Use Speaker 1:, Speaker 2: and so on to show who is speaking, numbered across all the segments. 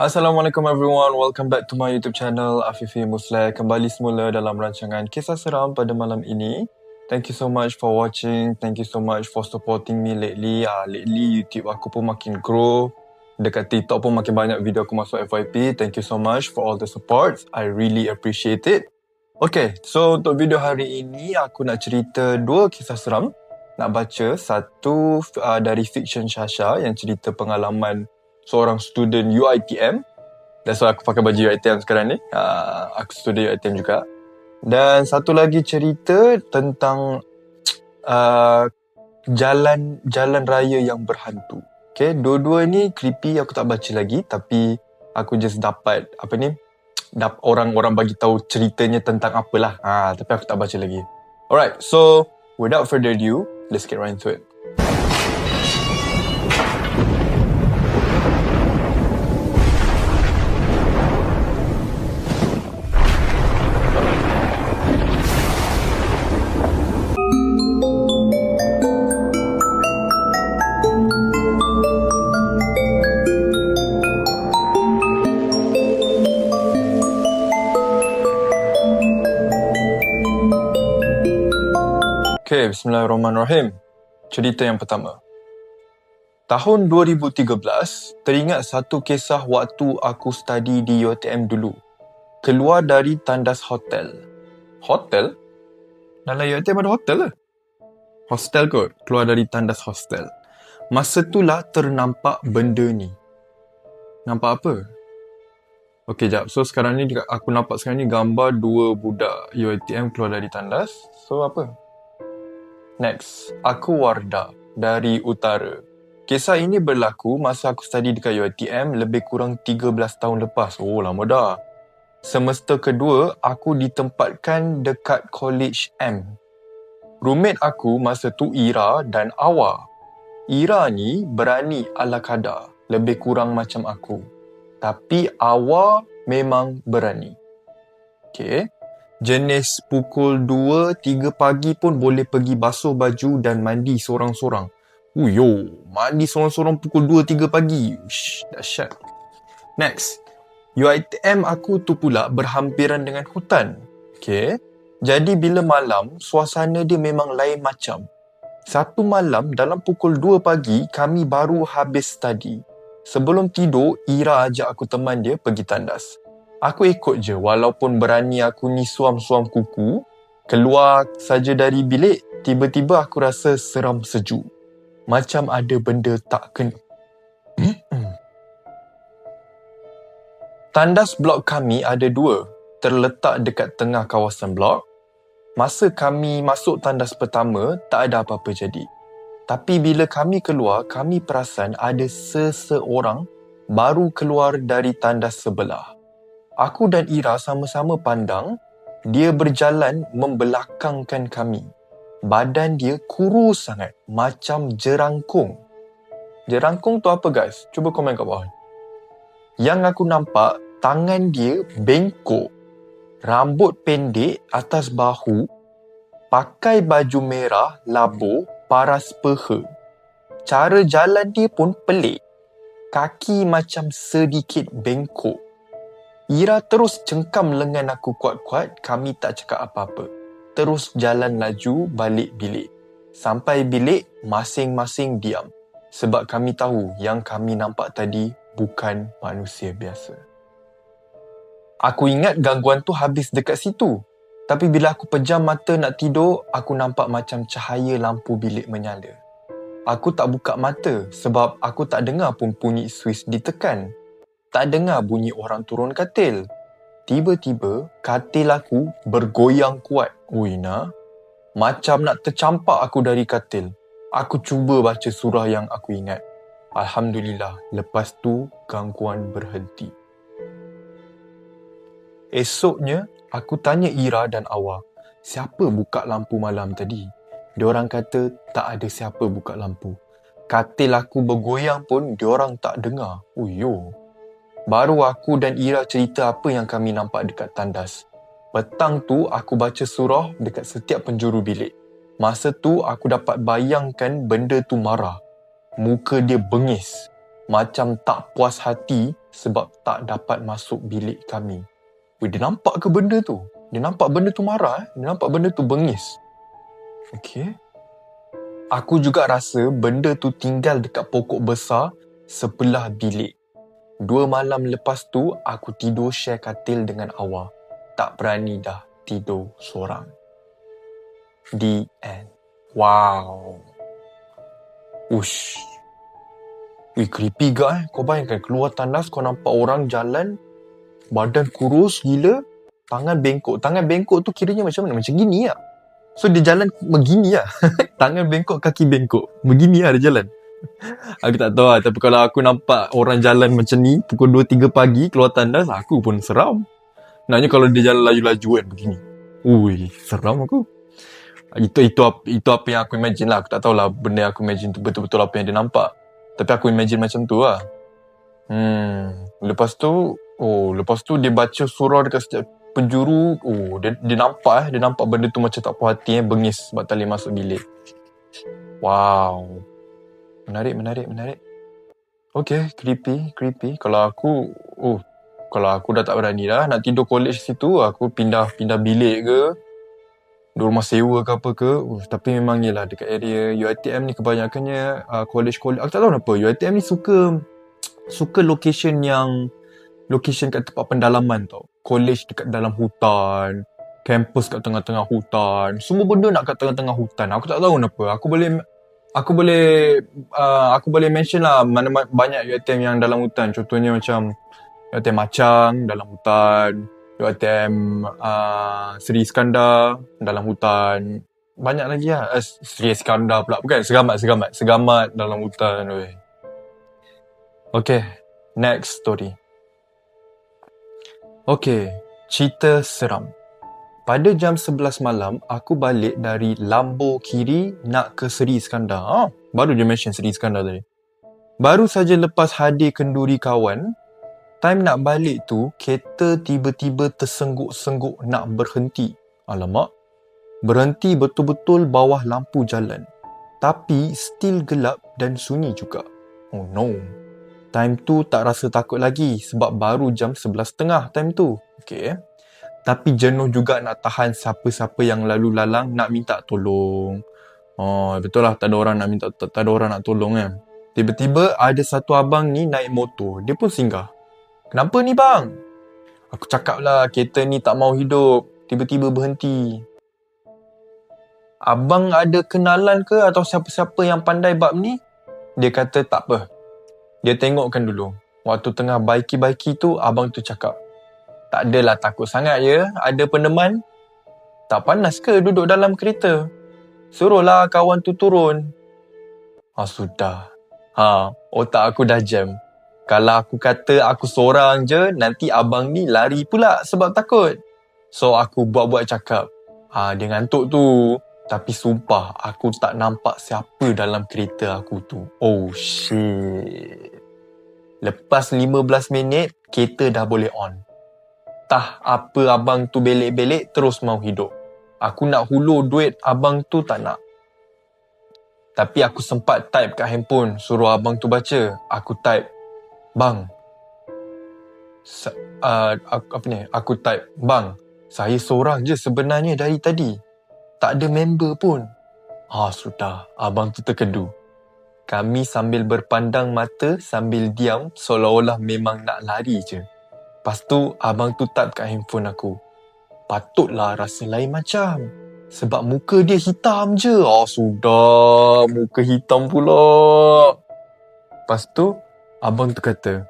Speaker 1: Assalamualaikum everyone, welcome back to my YouTube channel Afifi Musleh. Kembali semula dalam rancangan kisah seram pada malam ini. Thank you so much for watching, thank you so much for supporting me lately. Lately YouTube aku pun makin grow. Dekat TikTok pun makin banyak video aku masuk FYP. Thank you so much for all the support. I really appreciate it. Okay, so untuk video hari ini aku nak cerita dua kisah seram. Nak baca satu dari fiction Shasha yang cerita pengalaman seorang student UiTM. That's why aku pakai baju UiTM sekarang ni. Aku student UiTM juga. Dan satu lagi cerita tentang jalan raya yang berhantu. Okay, dua-dua ni creepy, aku tak baca lagi. Tapi aku just dapat orang-orang bagi tahu ceritanya tentang apalah. Tapi aku tak baca lagi. Alright, so without further ado, let's get right into it. Okay, bismillahirrahmanirrahim. Cerita yang pertama. Tahun 2013, teringat satu kisah waktu aku study di UiTM dulu. Keluar dari tandas hotel. Hotel? Dalam UiTM ada hotel ke? Hostel kot. Keluar dari tandas hostel. Masa itulah ternampak benda ni. Nampak apa? Okay, jap. So, sekarang ni aku nampak sekarang ni gambar dua budak UiTM keluar dari tandas. So, apa? Next, aku Wardah dari Utara. Kisah ini berlaku masa aku study dekat UiTM lebih kurang 13 tahun lepas. Oh, lama dah. Semester kedua, aku ditempatkan dekat College M. Roommate aku masa tu Ira dan Awa. Ira ni berani ala kadar, lebih kurang macam aku. Tapi Awa memang berani. Okay. Jenis pukul 2-3 pagi pun boleh pergi basuh baju dan mandi sorang-sorang. Mandi sorang-sorang pukul 2-3 pagi. Dahsyat. Next. UiTM aku tu pula berhampiran dengan hutan. Okay. Jadi bila malam, suasana dia memang lain macam. Satu malam dalam pukul 2 pagi, kami baru habis study. Sebelum tidur, Ira ajak aku teman dia pergi tandas. Aku ikut je walaupun berani aku ni suam-suam kuku. Keluar saja dari bilik, tiba-tiba aku rasa seram sejuk. Macam ada benda tak kena. Tandas blok kami ada dua, terletak dekat tengah kawasan blok. Masa kami masuk tandas pertama, tak ada apa-apa jadi. Tapi bila kami keluar, kami perasan ada seseorang baru keluar dari tandas sebelah. Aku dan Ira sama-sama pandang, dia berjalan membelakangkan kami. Badan dia kurus sangat, macam jerangkung. Jerangkung tu apa guys? Cuba komen kat bawah. Yang aku nampak, tangan dia bengkok, rambut pendek atas bahu, pakai baju merah, labu, paras peha. Cara jalan dia pun pelik. Kaki macam sedikit bengkok. Ira terus cengkam lengan aku kuat-kuat, kami tak cakap apa-apa. Terus jalan laju balik bilik. Sampai bilik, masing-masing diam. Sebab kami tahu yang kami nampak tadi bukan manusia biasa. Aku ingat gangguan tu habis dekat situ. Tapi bila aku pejam mata nak tidur, aku nampak macam cahaya lampu bilik menyala. Aku tak buka mata sebab aku tak dengar pun bunyi suis ditekan. Tak dengar bunyi orang turun katil. Tiba-tiba, katil aku bergoyang kuat. Macam nak tercampak aku dari katil. Aku cuba baca surah yang aku ingat. Alhamdulillah, lepas tu gangguan berhenti. Esoknya, aku tanya Ira dan Awa, siapa buka lampu malam tadi? Diorang kata tak ada siapa buka lampu. Katil aku bergoyang pun diorang tak dengar. Baru aku dan Ira cerita apa yang kami nampak dekat tandas. Petang tu aku baca surah dekat setiap penjuru bilik. Masa tu aku dapat bayangkan benda tu marah. Muka dia bengis. Macam tak puas hati sebab tak dapat masuk bilik kami. Weh, dia nampak ke benda tu? Dia nampak benda tu marah. Dia nampak benda tu bengis. Okay. Aku juga rasa benda tu tinggal dekat pokok besar sebelah bilik. 2 malam lepas tu, aku tidur share katil dengan Awar. Tak berani dah tidur seorang. The end. Wow. Ush. Wih, creepy gak Kau bayangkan keluar tandas, kau nampak orang jalan, badan kurus gila, tangan bengkok. Tangan bengkok tu kiranya macam mana? Macam gini lah. So dia jalan begini lah. Tangan bengkok, kaki bengkok. Begini lah dia jalan. Aku tak tahu lah. Tapi kalau aku nampak orang jalan macam ni pukul 2-3 pagi keluar tandas, aku pun seram. Naknya kalau dia jalan laju-laju kan begini. Ui, seram aku. Itu apa yang aku imagine lah. Aku tak tahulah benda yang aku imagine tu betul-betul apa yang dia nampak. Tapi aku imagine macam tu lah. Lepas tu dia baca surah dekat setiap penjuru. Dia nampak benda tu macam tak puas hati, bengis sebab tak boleh masuk bilik. Wow. Menarik. Okay, creepy. Kalau aku dah tak berani dah nak tidur college situ, aku pindah bilik ke, di rumah sewa ke apa ke. Tapi memang yelah dekat area UiTM ni kebanyakannya college. Aku tak tahu kenapa UiTM ni suka location kat tempat pendalaman tau. College dekat dalam hutan, campus kat tengah-tengah hutan. Semua benda nak kat tengah-tengah hutan. Aku tak tahu kenapa. Aku boleh mention lah mana banyak UiTM yang dalam hutan. Contohnya macam UiTM Macang dalam hutan, UiTM Seri Iskandar dalam hutan. Banyak lagi lah. Seri Iskandar pula. Bukan, Segamat dalam hutan. Okay, next story. Okay, cerita seram. Pada jam 11 malam, aku balik dari Lambo kiri nak ke Seri Iskandar. Baru je mention Seri Iskandar tadi. Baru saja lepas hadir kenduri kawan, time nak balik tu, kereta tiba-tiba tersengguk-sengguk nak berhenti. Alamak. Berhenti betul-betul bawah lampu jalan. Tapi still gelap dan sunyi juga. Oh no. Time tu tak rasa takut lagi sebab baru jam 11.30 time tu. Okay. Tapi jenuh juga nak tahan siapa-siapa yang lalu lalang nak minta tolong. Betul lah, tak ada orang nak tolong kan. Tiba-tiba ada satu abang ni naik motor. Dia pun singgah. Kenapa ni bang? Aku cakap lah kereta ni tak mau hidup. Tiba-tiba berhenti. Abang ada kenalan ke atau siapa-siapa yang pandai bab ni? Dia kata tak apa. Dia tengokkan dulu. Waktu tengah baiki-baiki tu, abang tu cakap, tak adalah takut sangat ya, ada peneman. Tak panas ke duduk dalam kereta? Suruhlah kawan tu turun. Sudah. Otak aku dah jam. Kalau aku kata aku seorang je, nanti abang ni lari pula sebab takut. So aku buat-buat cakap, dia ngantuk tu. Tapi sumpah, aku tak nampak siapa dalam kereta aku tu. Oh shit. Lepas 15 minit, kereta dah boleh on. Tah apa abang tu belik-belik terus mau hidup. Aku nak hulur duit abang tu tak nak. Tapi aku sempat type kat handphone, suruh abang tu baca. Aku type, bang. Aku type, bang, saya seorang je sebenarnya dari tadi. Tak ada member pun. Sudah. Abang tu terkedu. Kami sambil berpandang mata, sambil diam, seolah-olah memang nak lari je. Lepas tu, abang tu tap kat handphone aku. Patutlah rasa lain macam. Sebab muka dia hitam je. Sudah. Muka hitam pula. Lepas tu, abang tu kata,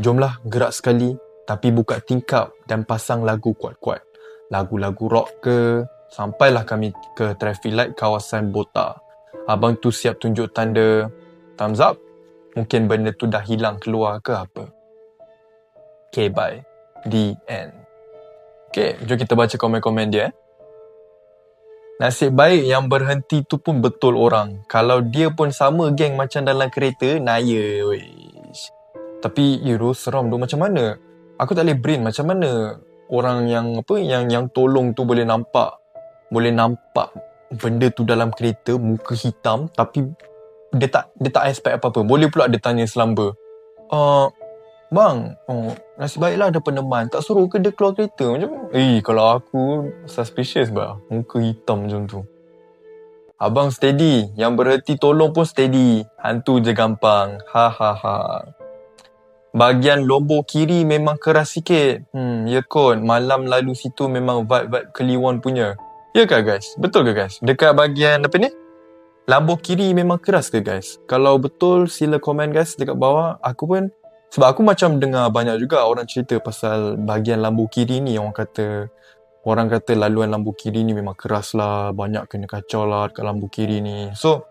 Speaker 1: jomlah gerak sekali, tapi buka tingkap dan pasang lagu kuat-kuat. Lagu-lagu rock ke. Sampailah kami ke traffic light kawasan Bota. Abang tu siap tunjuk tanda thumbs up. Mungkin benda tu dah hilang keluar ke apa. Okay, bye. The end. Okay, jom kita baca komen-komen dia. Nasib baik yang berhenti tu pun betul orang. Kalau dia pun sama geng macam dalam kereta, naya. Wish. Tapi, seram tu macam mana? Aku tak boleh brain macam mana orang yang tolong tu boleh nampak benda tu dalam kereta, muka hitam, tapi dia tak expect apa-apa. Boleh pula dia tanya selamba, Bang, nasib baiklah ada peneman. Tak suruh ke dia keluar kereta? Macam, kalau aku suspicious bah. Muka hitam macam tu. Abang steady. Yang berhenti tolong pun steady. Hantu je gampang. Ha ha ha. Bahagian lombok kiri memang keras sikit. Ya kot. Malam lalu situ memang vibe-vibe Kliwon punya. Ya ke guys? Betul ke guys? Dekat bahagian apa ni? Lambung kiri memang keras ke guys? Kalau betul sila komen guys dekat bawah. Aku pun sebab aku macam dengar banyak juga orang cerita pasal bahagian lambung kiri ni. Orang kata laluan lambung kiri ni memang keras lah. Banyak kena kacau lah dekat lambung kiri ni. So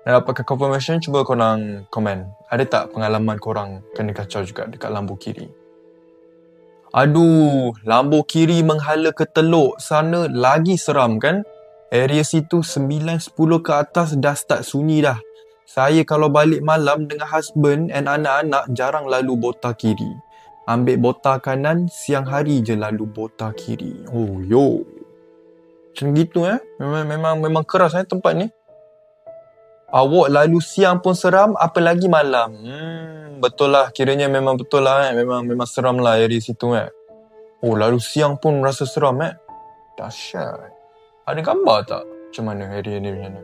Speaker 1: nak dapatkan confirmation, cuba korang komen. Ada tak pengalaman korang kena kacau juga dekat lambung kiri? Aduh, lambung kiri menghala ke Teluk sana lagi seram kan? Area situ 9-10 ke atas dah start sunyi dah. Saya kalau balik malam dengan husband and anak-anak jarang lalu bota kiri. Ambil bota kanan, siang hari je lalu bota kiri. Oh yo. Macam gitu Memang keras tempat ni. Awak lalu siang pun seram, apalagi malam. Betul lah, kiranya memang betul lah Memang seram lah area situ Oh, lalu siang pun rasa seram Dahsyat. Ada gambar tak? Macam mana area ni macam mana?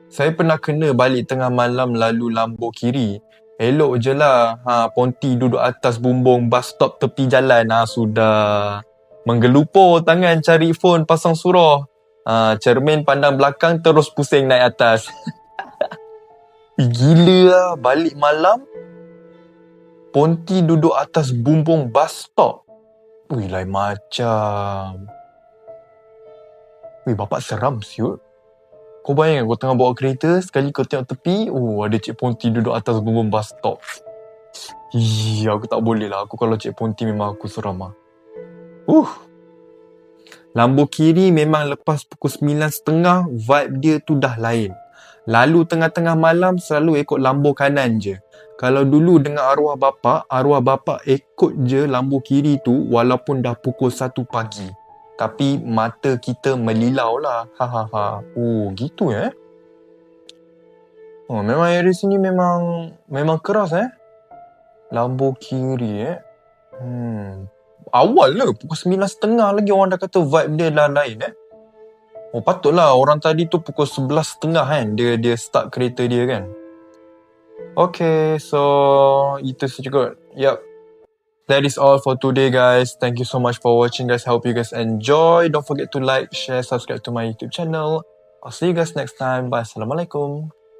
Speaker 1: Saya pernah kena balik tengah malam lalu lambung kiri. Elok je lah. Ponti duduk atas bumbung bus stop tepi jalan. Sudah. Menggelupur tangan cari phone pasang surah. Cermin pandang belakang terus pusing naik atas. Gila lah. Balik malam. Ponti duduk atas bumbung bus stop. Lain macam. Bapak seram siut. Kau bayangkan kau tengah bawa kereta, sekali kau tengok tepi, ada Cik Ponti duduk atas bumbung bus stop. Aku tak boleh lah. Aku kalau Cik Ponti memang aku seram lah. Lambung kiri memang lepas pukul 9.30, vibe dia tu dah lain. Lalu tengah-tengah malam selalu ikut lambung kanan je. Kalau dulu dengan arwah bapa ikut je lambung kiri tu walaupun dah pukul 1 pagi. Tapi mata kita melilau lah. Gitu memang area sini memang keras Lambung kiri Awal lah pukul 9.30 lagi orang dah kata vibe dia dah lain patutlah orang tadi tu pukul 11.30 dia start kereta dia kan. Okay, so itu saja kot. Yup. That is all for today guys. Thank you so much for watching guys. I hope you guys enjoy. Don't forget to like, share, subscribe to my YouTube channel. I'll see you guys next time. Bye. Assalamualaikum.